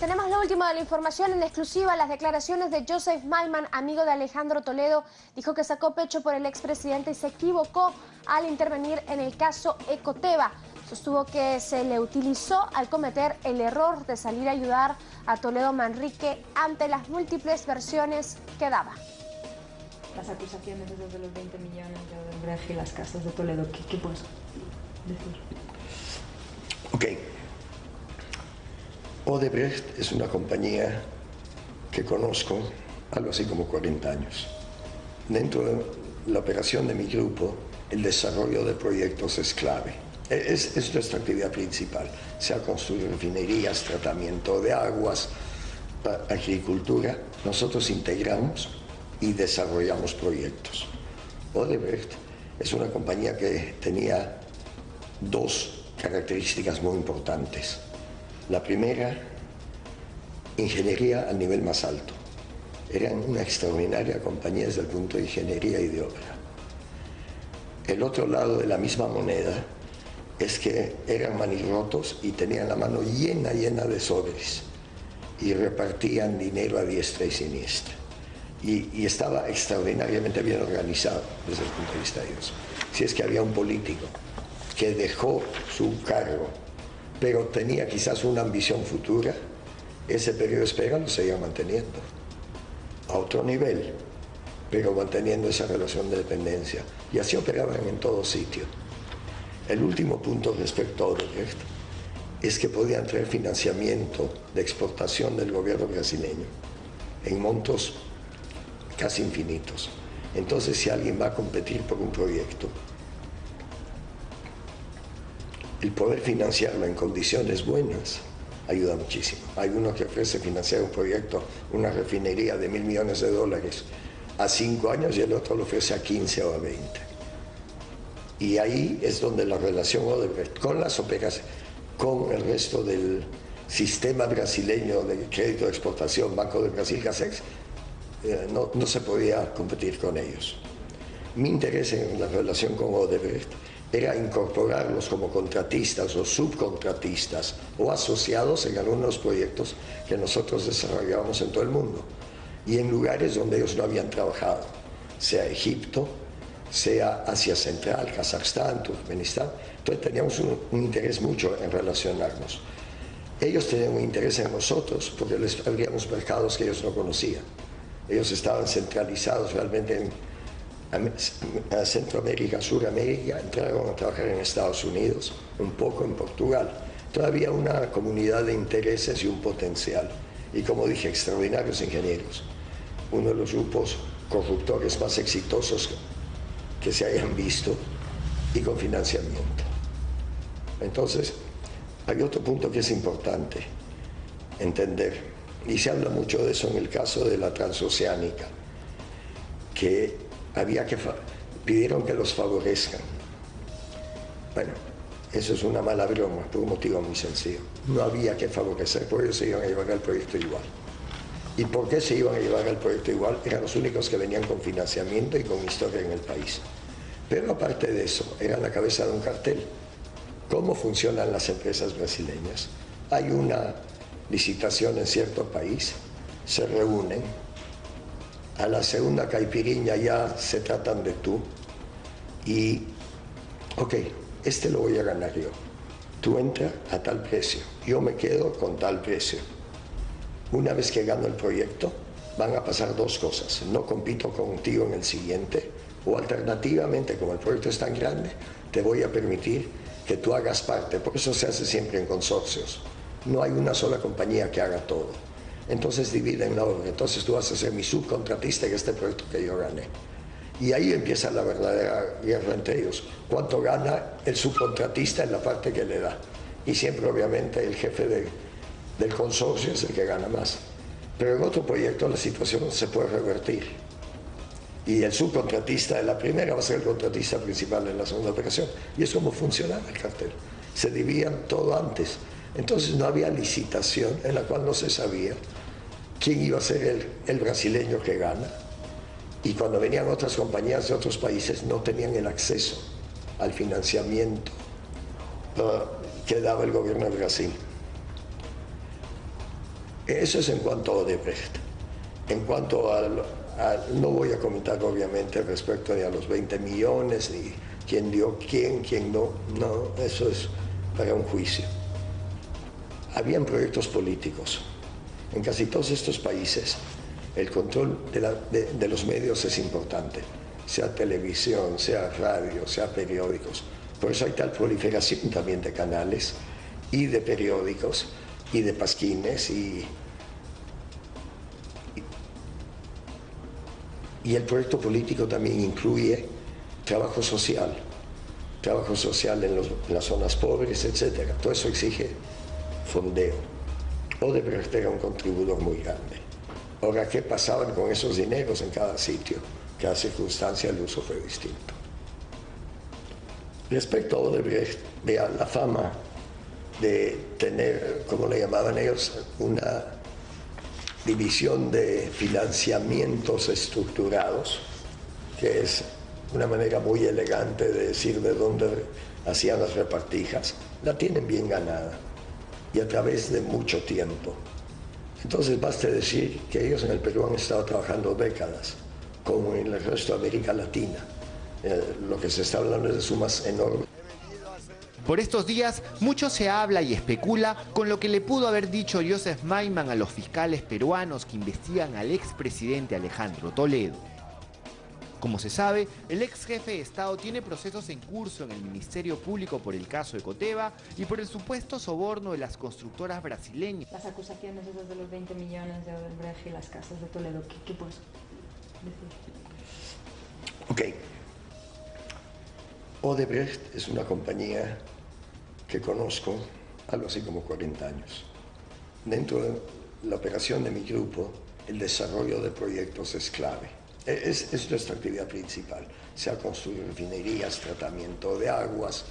Tenemos lo último de la información en exclusiva. Las declaraciones de Joseph Maiman, amigo de Alejandro Toledo, dijo que sacó pecho por el expresidente y se equivocó al intervenir en el caso Ecoteva. Sostuvo que se le utilizó al cometer el error de salir a ayudar a Toledo Manrique ante las múltiples versiones que daba. Las acusaciones de los 20 millones de Odebrecht y las casas de Toledo, ¿qué puedes decir? Ok. Odebrecht es una compañía que conozco algo así como 40 años. Dentro de la operación de mi grupo, el desarrollo de proyectos es clave. Es nuestra actividad principal, sea construir refinerías, tratamiento de aguas, agricultura. Nosotros integramos y desarrollamos proyectos. Odebrecht es una compañía que tenía dos características muy importantes. La primera, ingeniería al nivel más alto. Eran una extraordinaria compañía desde el punto de ingeniería y de obra. El otro lado de la misma moneda es que eran manirrotos y tenían la mano llena de sobres y repartían dinero a diestra y siniestra. Y estaba extraordinariamente bien organizado desde el punto de vista de ellos. Si es que había un político que dejó su cargo, pero tenía quizás una ambición futura, ese periodo de espera lo seguía manteniendo a otro nivel, pero manteniendo esa relación de dependencia. Y así operaban en todo sitio. El último punto respecto a Odebrecht es que podían traer financiamiento de exportación del gobierno brasileño en montos casi infinitos. Entonces, si alguien va a competir por un proyecto, el poder financiarlo en condiciones buenas ayuda muchísimo. Hay uno que ofrece financiar un proyecto, una refinería de $1.000 millones a 5 años y el otro lo ofrece a 15 o a 20. Y ahí es donde la relación Odebrecht con las operaciones, con el resto del sistema brasileño de crédito de exportación, Banco de Brasil, Gasex, no se podía competir con ellos. Mi interés en la relación con Odebrecht era incorporarlos como contratistas o subcontratistas o asociados en algunos proyectos que nosotros desarrollábamos en todo el mundo y en lugares donde ellos no habían trabajado, sea Egipto, sea Asia Central, Kazajstán, Turkmenistán. Entonces teníamos un interés mucho en relacionarnos. Ellos tenían un interés en nosotros porque les abríamos mercados que ellos no conocían. Ellos estaban centralizados realmente en Centroamérica, Suramérica, entraron a trabajar en Estados Unidos, un poco en Portugal. Todavía una comunidad de intereses y un potencial. Y como dije, extraordinarios ingenieros. Uno de los grupos corruptores más exitosos que se hayan visto y con financiamiento. Entonces, hay otro punto que es importante entender, y se habla mucho de eso en el caso de la transoceánica, que pidieron que los favorezcan. Bueno, eso es una mala broma por un motivo muy sencillo. No había que favorecer, por ellos se iban a llevar al proyecto igual. ¿Y por qué se iban a llevar al proyecto igual? Eran los únicos que venían con financiamiento y con historia en el país. Pero aparte de eso, eran la cabeza de un cartel. ¿Cómo funcionan las empresas brasileñas? Hay una licitación en cierto país, se reúnen, a la segunda caipiriña ya se tratan de tú y, ok, este lo voy a ganar yo. Tú entras a tal precio, yo me quedo con tal precio. Una vez que gano el proyecto, van a pasar dos cosas. No compito contigo en el siguiente, o alternativamente, como el proyecto es tan grande, te voy a permitir que tú hagas parte. Por eso se hace siempre en consorcios. No hay una sola compañía que haga todo. Entonces dividen la obra. Entonces tú vas a ser mi subcontratista en este proyecto que yo gané. Y ahí empieza la verdadera guerra entre ellos. ¿Cuánto gana el subcontratista en la parte que le da? Y siempre, obviamente, el jefe del consorcio es el que gana más. Pero en otro proyecto la situación se puede revertir. Y el subcontratista de la primera va a ser el contratista principal en la segunda operación. Y es como funcionaba el cartel. Se dividían todo antes. Entonces no había licitación en la cual no se sabía quién iba a ser el brasileño que gana. Y cuando venían otras compañías de otros países no tenían el acceso al financiamiento que daba el gobierno de Brasil. Eso es en cuanto a Odebrecht. En cuanto no voy a comentar obviamente respecto ni a los 20 millones, ni quién dio quién no. No, eso es para un juicio. Habían proyectos políticos. En casi todos estos países el control de los medios es importante, sea televisión, sea radio, sea periódicos. Por eso hay tal proliferación también de canales y de periódicos y de pasquines y el proyecto político también incluye trabajo social en las zonas pobres, etc. Todo eso exige fondeo. Odebrecht era un contribuidor muy grande. Ahora, ¿qué pasaban con esos dineros en cada sitio? Cada circunstancia, el uso fue distinto. Respecto a Odebrecht, vea la fama de tener, como le llamaban ellos, una división de financiamientos estructurados, que es una manera muy elegante de decir de dónde hacían las repartijas, la tienen bien ganada y a través de mucho tiempo. Entonces basta decir que ellos en el Perú han estado trabajando décadas, como en el resto de América Latina. Lo que se está hablando es de sumas enormes. Por estos días, mucho se habla y especula con lo que le pudo haber dicho Joseph Maiman a los fiscales peruanos que investigan al expresidente Alejandro Toledo. Como se sabe, el ex jefe de Estado tiene procesos en curso en el Ministerio Público por el caso Ecoteva y por el supuesto soborno de las constructoras brasileñas. Las acusaciones esas de los 20 millones de Odebrecht y las casas de Toledo, ¿qué puedes decir? Ok. Odebrecht es una compañía que conozco algo así como 40 años. Dentro de la operación de mi grupo, el desarrollo de proyectos es clave. Es nuestra actividad principal, sea construir refinerías, tratamiento de aguas,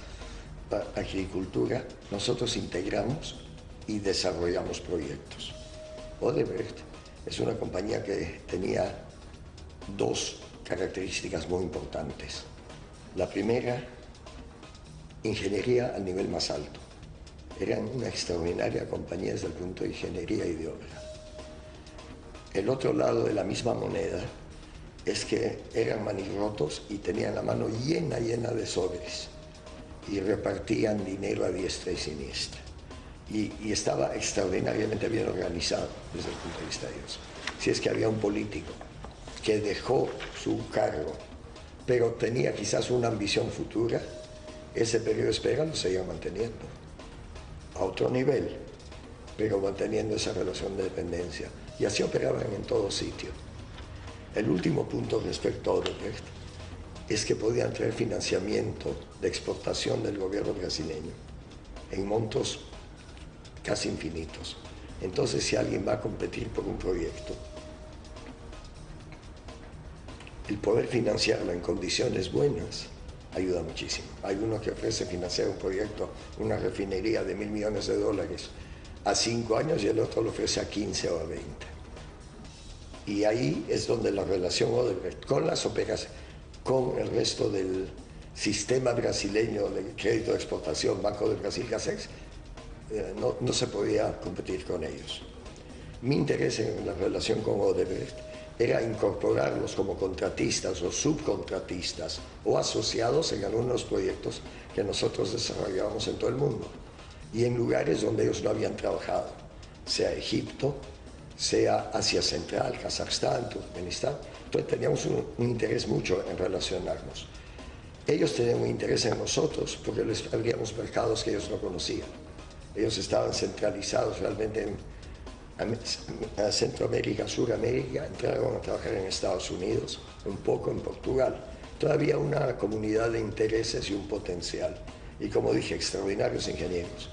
agricultura. Nosotros integramos y desarrollamos proyectos. Odebrecht es una compañía que tenía dos características muy importantes. La primera, ingeniería al nivel más alto. Eran una extraordinaria compañía desde el punto de ingeniería y de obra. El otro lado de la misma moneda es que eran manirrotos y tenían la mano llena de sobres y repartían dinero a diestra y siniestra. Y estaba extraordinariamente bien organizado desde el punto de vista de ellos. Si es que había un político que dejó su cargo, pero tenía quizás una ambición futura, ese periodo de espera lo seguía manteniendo a otro nivel, pero manteniendo esa relación de dependencia. Y así operaban en todo sitio. El último punto respecto a Odebrecht es que podían traer financiamiento de exportación del gobierno brasileño en montos casi infinitos. Entonces, si alguien va a competir por un proyecto, el poder financiarlo en condiciones buenas ayuda muchísimo. Hay uno que ofrece financiar un proyecto, una refinería de $1.000 millones a 5 años y el otro lo ofrece a 15 o a 20. Y ahí es donde la relación Odebrecht con las operaciones, con el resto del sistema brasileño de crédito de exportación, Banco de Brasil, Casex, no se podía competir con ellos. Mi interés en la relación con Odebrecht era incorporarlos como contratistas o subcontratistas o asociados en algunos proyectos que nosotros desarrollábamos en todo el mundo y en lugares donde ellos no habían trabajado, sea Egipto, sea Asia Central, Kazajstán, Turkmenistán. Entonces teníamos un interés mucho en relacionarnos. Ellos tenían un interés en nosotros porque les abríamos mercados que ellos no conocían. Ellos estaban centralizados realmente en Centroamérica, Suramérica, entraron a trabajar en Estados Unidos, un poco en Portugal. Todavía una comunidad de intereses y un potencial. Y como dije, extraordinarios ingenieros.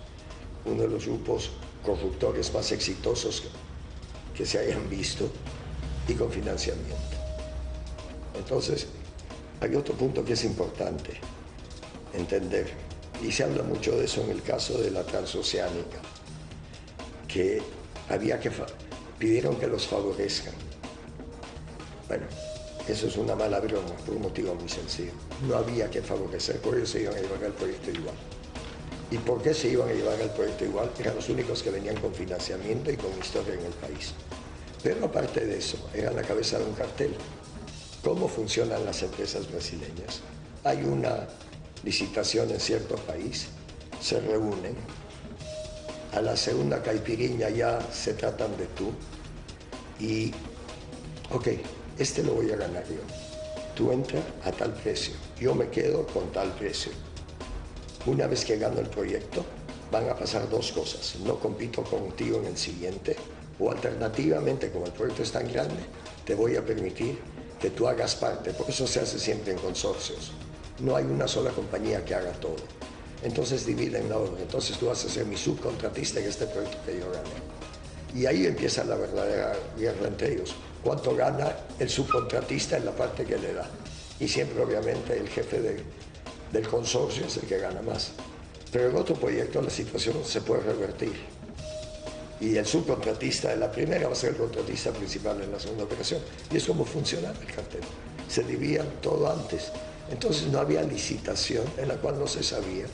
Uno de los grupos corruptores más exitosos que se hayan visto y con financiamiento. Entonces, hay otro punto que es importante entender, y se habla mucho de eso en el caso de la transoceánica, que pidieron que los favorezcan. Bueno, eso es una mala broma por un motivo muy sencillo. No había que favorecer, por ello se iban a llevar el proyecto igual. ¿Y por qué se iban a llevar el proyecto igual? Eran los únicos que venían con financiamiento y con historia en el país. Pero aparte de eso, eran la cabeza de un cartel. ¿Cómo funcionan las empresas brasileñas? Hay una licitación en cierto país, se reúnen, a la segunda caipiriña ya se tratan de tú y, ok, este lo voy a ganar yo. Tú entras a tal precio, yo me quedo con tal precio. Una vez que gano el proyecto, van a pasar dos cosas. No compito contigo en el siguiente, o alternativamente, como el proyecto es tan grande, te voy a permitir que tú hagas parte. Por eso se hace siempre en consorcios. No hay una sola compañía que haga todo. Entonces dividen la obra. Entonces tú vas a ser mi subcontratista en este proyecto que yo gané. Y ahí empieza la verdadera guerra entre ellos. ¿Cuánto gana el subcontratista en la parte que le da? Y siempre, obviamente, el jefe del consorcio es el que gana más. Pero en otro proyecto la situación se puede revertir. Y el subcontratista de la primera va a ser el contratista principal en la segunda operación. Y es como funcionaba el cartel. Se dividían todo antes. Entonces no había licitación en la cual no se sabía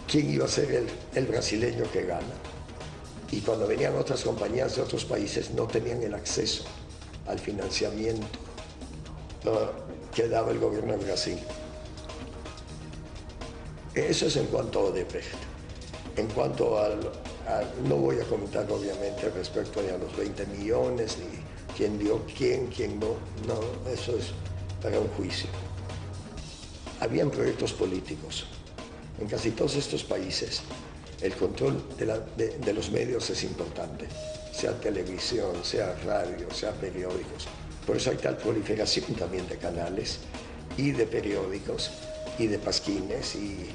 quién iba a ser el brasileño que gana. Y cuando venían otras compañías de otros países no tenían el acceso al financiamiento que daba el gobierno de Brasil. Eso es en cuanto a Odebrecht. En cuanto no voy a comentar obviamente respecto ni a los 20 millones, ni quién dio quién no. No, eso es para un juicio. Habían proyectos políticos. En casi todos estos países el control de los medios es importante, sea televisión, sea radio, sea periódicos. Por eso hay tal proliferación también de canales y de periódicos y de pasquines y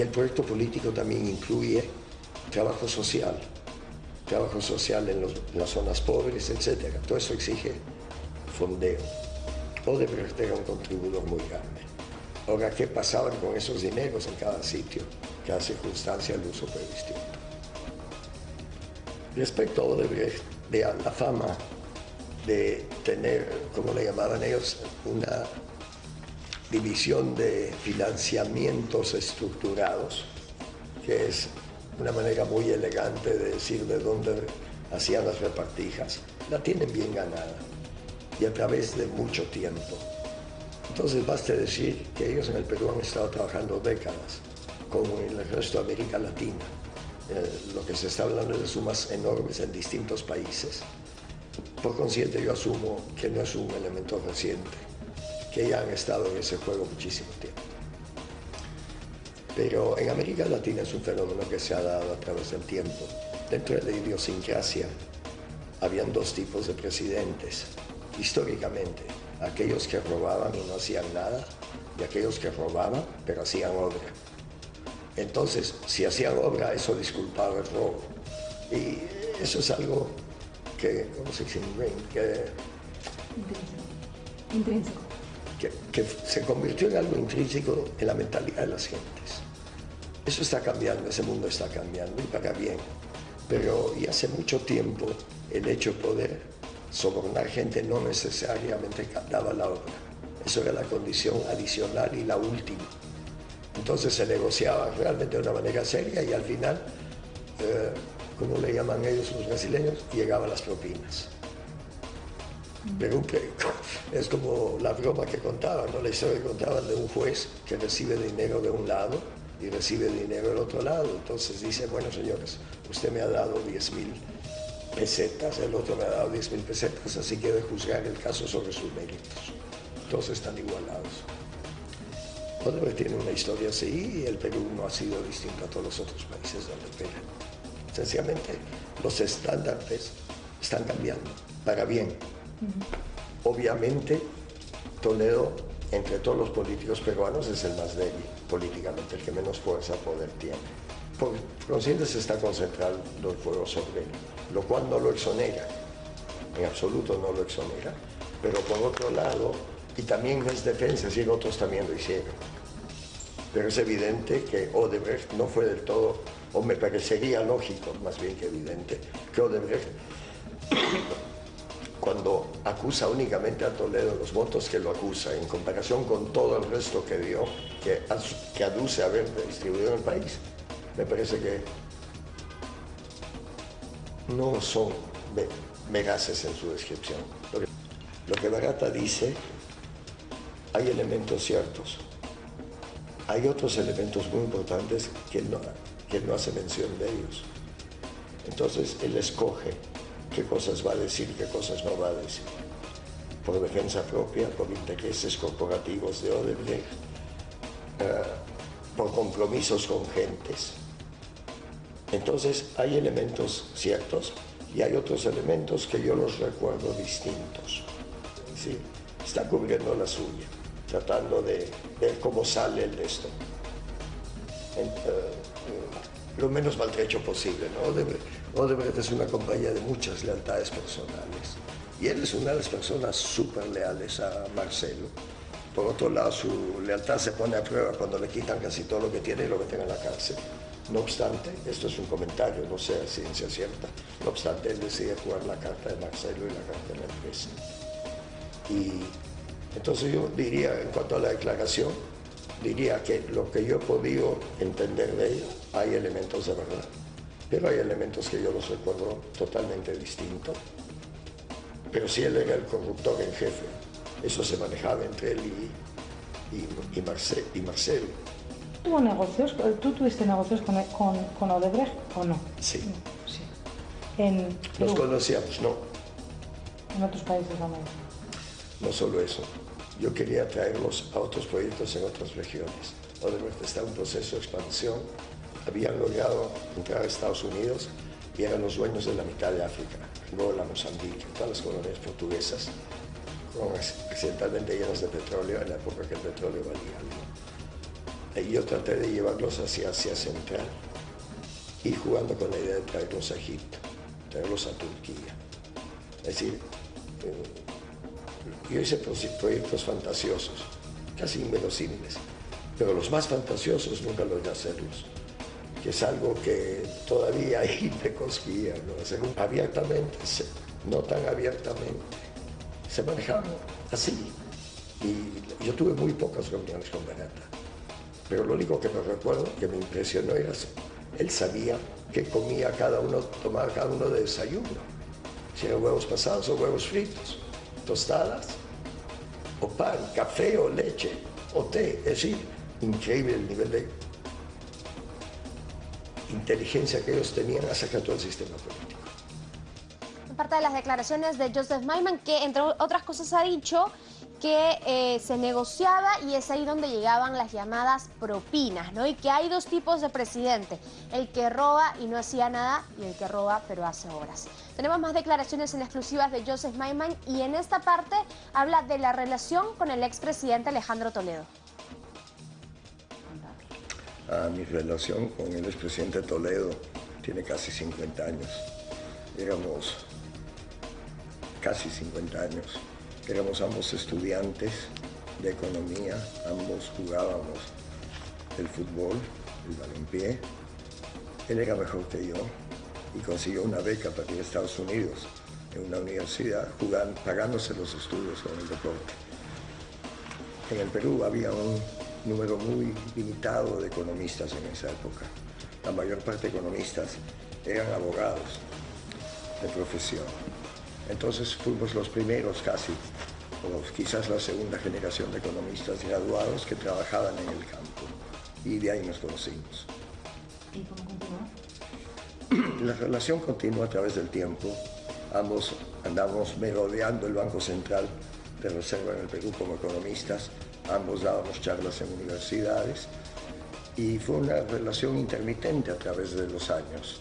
el proyecto político también incluye trabajo social en las zonas pobres, etc. Todo eso exige fondeo. Odebrecht era un contribuidor muy grande. Ahora, ¿qué pasaban con esos dineros en cada sitio? Cada circunstancia, el uso fue distinto. Respecto a Odebrecht, vean la fama de tener, como le llamaban ellos, una división de financiamientos estructurados, que es una manera muy elegante de decir de dónde hacían las repartijas, la tienen bien ganada y a través de mucho tiempo. Entonces basta decir que ellos en el Perú han estado trabajando décadas, como en el resto de América Latina. Lo que se está hablando es de sumas enormes en distintos países. Por consiguiente, yo asumo que no es un elemento reciente, que ya han estado en ese juego muchísimo tiempo. Pero en América Latina es un fenómeno que se ha dado a través del tiempo. Dentro de la idiosincrasia, habían dos tipos de presidentes, históricamente. Aquellos que robaban y no hacían nada, y aquellos que robaban, pero hacían obra. Entonces, si hacían obra, eso disculpaba el robo. Y eso es algo que, ¿cómo se dice? Intrínseco. Que se convirtió en algo intrínseco en la mentalidad de las gentes. Eso está cambiando, ese mundo está cambiando, y para bien. Pero y hace mucho tiempo el hecho de poder sobornar gente no necesariamente daba la obra. Eso era la condición adicional y la última. Entonces se negociaba realmente de una manera seria y al final, como le llaman ellos los brasileños, llegaban las propinas. Pero es como la broma que contaban, ¿no? La historia que contaban de un juez que recibe dinero de un lado y recibe dinero del otro lado. Entonces dice, bueno, señores, usted me ha dado 10.000 pesetas, el otro me ha dado 10.000 pesetas, así que debe juzgar el caso sobre sus méritos. Todos están igualados. Odebrecht tiene una historia así y el Perú no ha sido distinto a todos los otros países donde opera. Sencillamente, los estándares están cambiando, para bien. Obviamente, Toledo, entre todos los políticos peruanos, es el más débil políticamente, el que menos fuerza poder tiene. Por consiguiente, se está concentrando el fuego sobre él, lo cual no lo exonera, en absoluto no lo exonera, pero por otro lado, y también no es defensa, si otros también lo hicieron. Pero es evidente que Odebrecht no fue del todo, o me parecería lógico, más bien que evidente, que Odebrecht, cuando acusa únicamente a Toledo, los votos que lo acusa, en comparación con todo el resto que dio, que aduce haber distribuido en el país, me parece que no son veraces en su descripción. Lo que Barata dice, hay elementos ciertos. Hay otros elementos muy importantes que él no hace mención de ellos. Entonces, él escoge qué cosas va a decir y qué cosas no va a decir. Por defensa propia, por intereses corporativos de Odebrecht, por compromisos con gentes. Entonces, hay elementos ciertos y hay otros elementos que yo los recuerdo distintos. ¿Sí? Está cubriendo la suya, tratando de ver cómo sale el de esto. Lo menos maltrecho posible, ¿no? Odebrecht es una compañía de muchas lealtades personales y él es una de las personas súper leales a Marcelo. Por otro lado, su lealtad se pone a prueba cuando le quitan casi todo lo que tiene y lo meten en la cárcel. No obstante, esto es un comentario, no sea ciencia cierta, no obstante, él decide jugar la carta de Marcelo y la carta de la empresa. Y entonces yo diría, en cuanto a la declaración, diría que lo que yo he podido entender de ella, hay elementos de verdad, pero hay elementos que yo los recuerdo totalmente distintos. Pero si él era el corruptor en jefe, eso se manejaba entre él y Marcelo. ¿Tuvo negocios? ¿Tú tuviste negocios con Odebrecht o no? Sí. Sí. Nos conocíamos, no. En otros países también. No solo eso, yo quería traerlos a otros proyectos en otras regiones. Odebrecht está en un proceso de expansión, habían logrado entrar a Estados Unidos y eran los dueños de la mitad de África, Angola, Mozambique, todas las colonias portuguesas, accidentalmente llenas de petróleo en la época que el petróleo valía algo. Y yo traté de llevarlos hacia Asia Central y jugando con la idea de traerlos a Egipto, traerlos a Turquía. Es decir, yo hice proyectos fantasiosos, casi inverosímiles, pero los más fantasiosos nunca logré hacerlos, que es algo que todavía ahí me cosquilla, ¿no? Abiertamente, no tan abiertamente, se manejaba así. Y yo tuve muy pocas reuniones con Barata, pero lo único que me recuerdo, que me impresionó, era él sabía qué comía cada uno, tomaba cada uno de desayuno, si eran huevos pasados o huevos fritos, tostadas, o pan, café o leche, o té. Es decir, increíble el nivel de inteligencia que ellos tenían acerca de todo el sistema político. Parte de las declaraciones de Joseph Maiman, que entre otras cosas ha dicho que se negociaba y es ahí donde llegaban las llamadas propinas, ¿no? Y que hay dos tipos de presidente, el que roba y no hacía nada y el que roba pero hace horas. Tenemos más declaraciones en exclusivas de Joseph Maiman y en esta parte habla de la relación con el expresidente Alejandro Toledo. Mi relación con el expresidente Toledo tiene casi 50 años. Éramos casi 50 años. Éramos ambos estudiantes de economía, ambos jugábamos el fútbol, el balompié. Él era mejor que yo y consiguió una beca para ir a Estados Unidos en una universidad, pagándose los estudios con el deporte. En el Perú había un número muy limitado de economistas en esa época. La mayor parte de economistas eran abogados de profesión. Entonces fuimos los primeros casi, o quizás la segunda generación de economistas graduados que trabajaban en el campo. Y de ahí nos conocimos. ¿Y cómo continuó? La relación continuó a través del tiempo. Ambos andábamos merodeando el Banco Central de Reserva en el Perú como economistas. Ambos dábamos charlas en universidades. Y fue una relación intermitente a través de los años,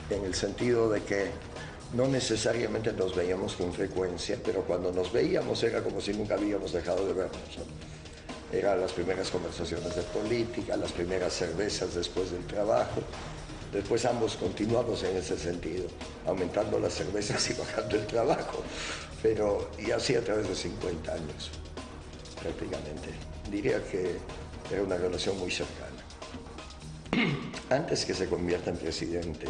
en el sentido de que no necesariamente nos veíamos con frecuencia, pero cuando nos veíamos era como si nunca habíamos dejado de vernos, ¿no? Eran las primeras conversaciones de política, las primeras cervezas después del trabajo. Después ambos continuamos en ese sentido, aumentando las cervezas y bajando el trabajo, y así a través de 50 años, prácticamente. Diría que era una relación muy cercana. Antes que se convierta en presidente,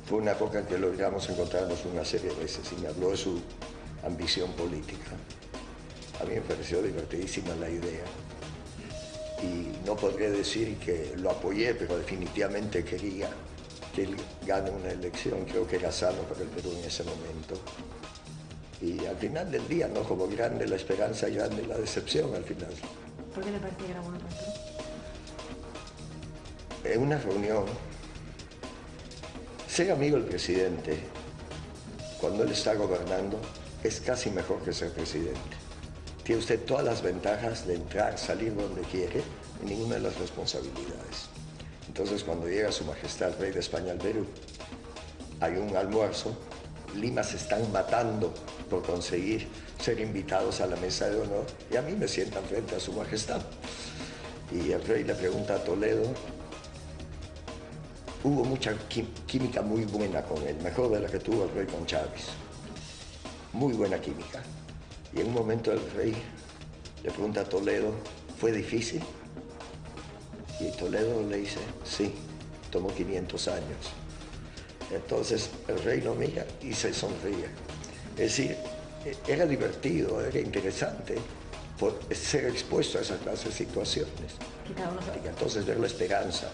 Fue una época en que logramos encontrarnos una serie de veces y me habló de su ambición política. A mí me pareció divertidísima la idea y no podré decir que lo apoyé, pero definitivamente quería que él gane una elección. Creo que era sano para el Perú en ese momento. Y al final del día, ¿no? Como grande la esperanza, grande la decepción al final. ¿Por qué le parecía que era bueno para el Perú? En una reunión, ser amigo del presidente, cuando él está gobernando, es casi mejor que ser presidente. Tiene usted todas las ventajas de entrar, salir donde quiere, y ninguna de las responsabilidades. Entonces, cuando llega Su Majestad el Rey de España al Perú, hay un almuerzo, Lima se están matando por conseguir ser invitados a la mesa de honor, y a mí me sientan frente a Su Majestad. Y el rey le pregunta a Toledo, hubo mucha química muy buena con él, mejor de la que tuvo el rey con Chávez. Muy buena química. Y en un momento el rey le pregunta a Toledo, ¿fue difícil? Y Toledo le dice, sí, tomó 500 años. Entonces el rey lo mira y se sonríe. Es decir, era divertido, era interesante por ser expuesto a esa clase de situaciones. Y entonces ver la esperanza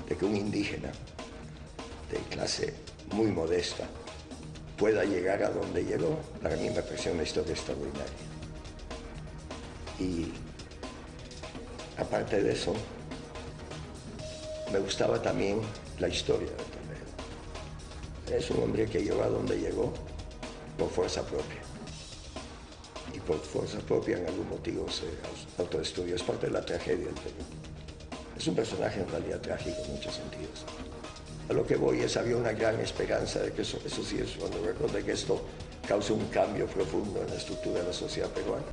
de que un indígena de clase muy modesta pueda llegar a donde llegó, para mí me pareció una historia extraordinaria. Y aparte de eso, me gustaba también la historia de Toledo. Es un hombre que llegó a donde llegó por fuerza propia. Y por fuerza propia en algún motivo se autodestruyó. Es parte de la tragedia del Perú. Es un personaje en realidad trágico en muchos sentidos. A lo que voy es, había una gran esperanza de que eso sí es cuando recuerdo que esto cause un cambio profundo en la estructura de la sociedad peruana.